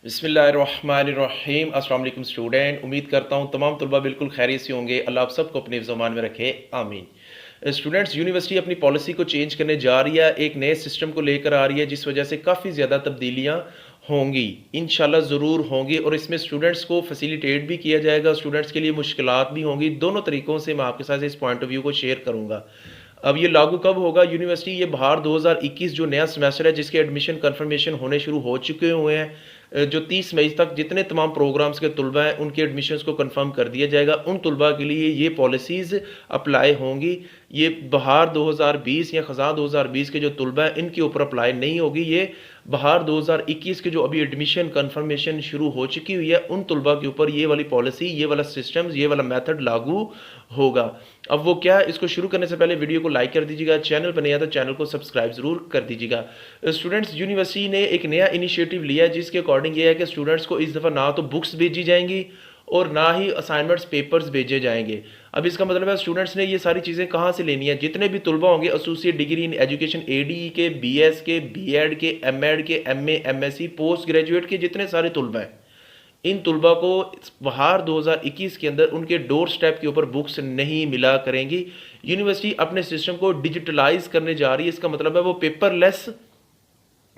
बिस्मिल्लाहिर्रहमानिर्रहीम। अस्सलाम वालेकुम स्टूडेंट, उम्मीद करता हूँ तमाम तलबा बिल्कुल खैरियत से होंगे। अल्लाह आप सबको अपने ज़मान में रखे, आमीन। स्टूडेंट्स, यूनिवर्सिटी अपनी पॉलिसी को चेंज करने जा रही है, एक नए सिस्टम को लेकर आ रही है जिस वजह से काफ़ी ज़्यादा तब्दीलियाँ होंगी, इंशाल्लाह ज़रूर होंगी। और इसमें स्टूडेंट्स को फैसिलिटेट भी किया जाएगा, स्टूडेंट्स के लिए मुश्किलात भी होंगी। दोनों तरीक़ों से मैं आपके साथ इस पॉइंट ऑफ व्यू को शेयर करूँगा। अब ये लागू कब होगा? यूनिवर्सिटी ये बाहर 2021 जो नया सेमेस्टर है जिसके एडमिशन कन्फर्मेशन होने शुरू हो चुके हुए हैं, जो 30 मई तक जितने तमाम प्रोग्राम्स के तलबा हैं उनके एडमिशन्स को कंफर्म कर दिया जाएगा। उन तलबा के लिए ये पॉलिसीज़ अप्लाई होंगी। ये बहार 2020 या ख़ज़ां 2020 के जो तलबा हैं इनके ऊपर अप्लाई नहीं होगी। ये बहार 2021 के जो अभी एडमिशन कन्फर्मेशन शुरू हो चुकी हुई है उन तलबा के ऊपर ये वाली पॉलिसी, ये वाला सिस्टम, ये वाला मेथड लागू होगा। अब वो क्या है, इसको शुरू करने से पहले वीडियो को लाइक कर दीजिएगा, चैनल पर नया तो चैनल को सब्सक्राइब ज़रूर कर दीजिएगा। स्टूडेंट्स, यूनिवर्सिटी ने एक नया इनिशिएटिव लिया है जिसके अकॉर्डिंग ये है कि स्टूडेंट्स को इस दफ़ा ना तो बुक्स भेजी जाएंगी और ना ही असाइनमेंट्स पेपर्स भेजे जाएंगे। अब इसका मतलब है स्टूडेंट्स ने ये सारी चीज़ें कहाँ से लेनी है? जितने भी तलबा होंगे associate degree in education ADE के, BS के, B.Ed के, M.Ed के, MA, MSc, पोस्ट ग्रेजुएट के जितने सारे तलबा हैं, इन तलबा को बहार 2021 के अंदर उनके डोर स्टेप के ऊपर बुक्स नहीं मिला करेंगी। यूनिवर्सिटी अपने सिस्टम को डिजिटलाइज करने जा रही है। इसका मतलब है वो पेपरलेस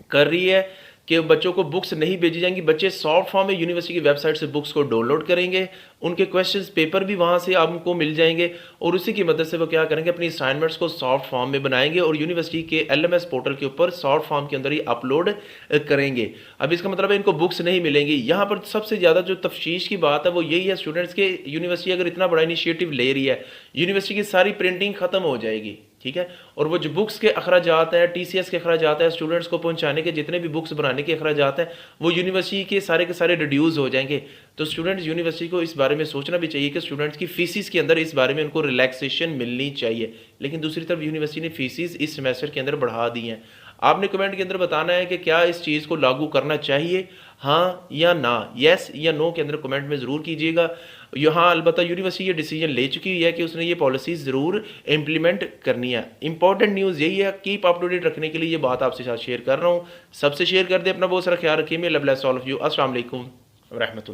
कर रही है कि बच्चों को बुक्स नहीं भेजी जाएंगी। बच्चे सॉफ्ट फॉर्म में यूनिवर्सिटी की वेबसाइट से बुक्स को डाउनलोड करेंगे, उनके क्वेश्चंस पेपर भी वहाँ से आपको मिल जाएंगे और उसी की मदद से वो क्या करेंगे, अपनी असाइनमेंट्स को सॉफ्ट फॉर्म में बनाएंगे और यूनिवर्सिटी के LMS पोर्टल के ऊपर सॉफ्ट फॉर्म के अंदर ही अपलोड करेंगे। अब इसका मतलब है इनको बुक्स नहीं मिलेंगी। यहाँ पर सबसे ज़्यादा जो तफ्शीश की बात है वो यही है स्टूडेंट्स के, यूनिवर्सिटी अगर इतना बड़ा इनिशिएटिव ले रही है, यूनिवर्सिटी की सारी प्रिंटिंग ख़त्म हो जाएगी, ठीक है। और वो जो बुक्स के अखराजात हैं, TCS के अखराजात हैं, स्टूडेंट्स को पहुंचाने के जितने भी बुक्स बनाने के अखराजात हैं, वो यूनिवर्सिटी के सारे रिड्यूस हो जाएंगे। तो स्टूडेंट्स, यूनिवर्सिटी को इस बारे में सोचना भी चाहिए कि स्टूडेंट्स की फीसिस के अंदर इस बारे में उनको रिलैक्सेशन मिलनी चाहिए। लेकिन दूसरी तरफ यूनिवर्सिटी ने फीसिस इस सेमेस्टर के अंदर बढ़ा दी हैं। आपने कमेंट के अंदर बताना है कि क्या इस चीज़ को लागू करना चाहिए, हाँ या ना, येस या नो के अंदर कमेंट में ज़रूर कीजिएगा। यहाँ अलबत्ता यूनिवर्सिटी ये डिसीजन ले चुकी हुई है कि उसने ये पॉलिसी ज़रूर इम्प्लीमेंट करनी है। इंपॉर्टेंट न्यूज़ यही है, कीप अप टू डेट रखने के लिए ये बात आपसे साथ शेयर कर रहा हूँ। सबसे शेयर कर दे, अपना बहुत सारा ख्याल रखिए। मैं love bless all of you. अस्सलाम वालेकुम व रहमतुल्लाह।